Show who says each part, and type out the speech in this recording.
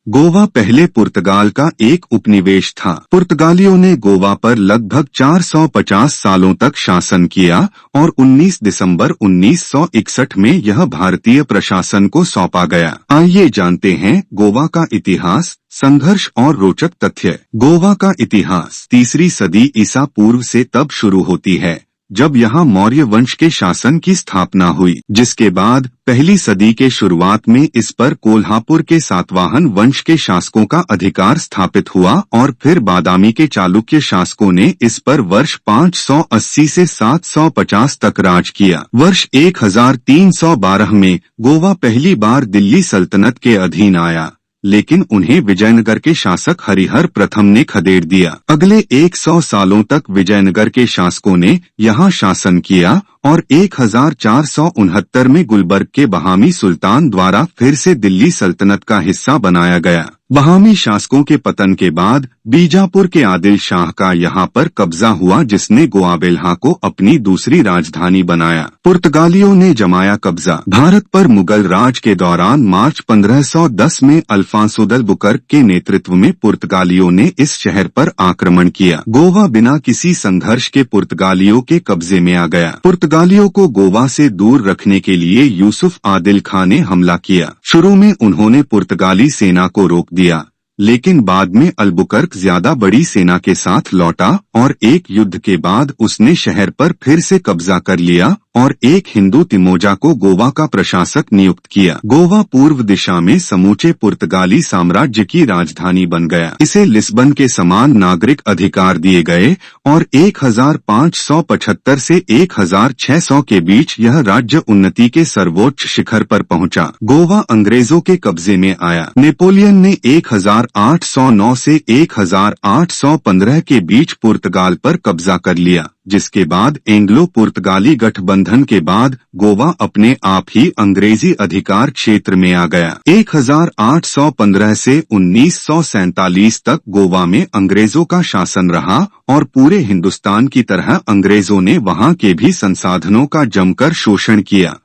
Speaker 1: गोवा पहले पुर्तगाल का एक उपनिवेश था। पुर्तगालियों ने गोवा पर लगभग 450 सालों तक शासन किया और 19 दिसंबर 1961 में यह भारतीय प्रशासन को सौंपा गया। आइए जानते हैं गोवा का इतिहास, संघर्ष और रोचक तथ्य। गोवा का इतिहास 3री सदी ईसा पूर्व से तब शुरू होती है जब यहाँ मौर्य वंश के शासन की स्थापना हुई, जिसके बाद 1ली सदी के शुरुआत में इस पर कोल्हापुर के सातवाहन वंश के शासकों का अधिकार स्थापित हुआ और फिर बादामी के चालुक्य शासकों ने इस पर वर्ष 580 से 750 तक राज किया। वर्ष 1312 में गोवा पहली बार दिल्ली सल्तनत के अधीन आया, लेकिन उन्हें विजयनगर के शासक हरिहर प्रथम ने खदेड़ दिया। अगले 100 सालों तक विजयनगर के शासकों ने यहाँ शासन किया और 1469 में गुलबर्ग के बहामी सुल्तान द्वारा फिर से दिल्ली सल्तनत का हिस्सा बनाया गया। बहामी शासकों के पतन के बाद बीजापुर के आदिल शाह का यहाँ पर कब्जा हुआ, जिसने गोआबेल्हा को अपनी दूसरी राजधानी बनाया। पुर्तगालियों ने जमाया कब्जा। भारत पर मुगल राज के दौरान मार्च 1510 में अल्फांसो दलबुकर्क के नेतृत्व में पुर्तगालियों ने इस शहर पर आक्रमण किया। गोवा बिना किसी संघर्ष के पुर्तगालियों के कब्जे में आ गया। पुर्तगालियों को गोवा से दूर रखने के लिए यूसुफ आदिल खां ने हमला किया। शुरू में उन्होंने पुर्तगाली सेना को रोक दिया, लेकिन बाद में अल्बुकर्क ज्यादा बड़ी सेना के साथ लौटा और एक युद्ध के बाद उसने शहर पर फिर से कब्जा कर लिया और एक हिंदू तिमोजा को गोवा का प्रशासक नियुक्त किया। गोवा पूर्व दिशा में समूचे पुर्तगाली साम्राज्य की राजधानी बन गया। इसे लिस्बन के समान नागरिक अधिकार दिए गए और 1575 से 1600 के बीच यह राज्य उन्नति के सर्वोच्च शिखर पर पहुंचा। गोवा अंग्रेजों के कब्जे में आया। नेपोलियन ने 1809 से 1815 के बीच पुर्तगाल पर कब्जा कर लिया, जिसके बाद एंग्लो पुर्तगाली गठबंधन के बाद गोवा अपने आप ही अंग्रेजी अधिकार क्षेत्र में आ गया। 1815 से 1947 तक गोवा में अंग्रेजों का शासन रहा और पूरे हिंदुस्तान की तरह अंग्रेजों ने वहां के भी संसाधनों का जमकर शोषण किया।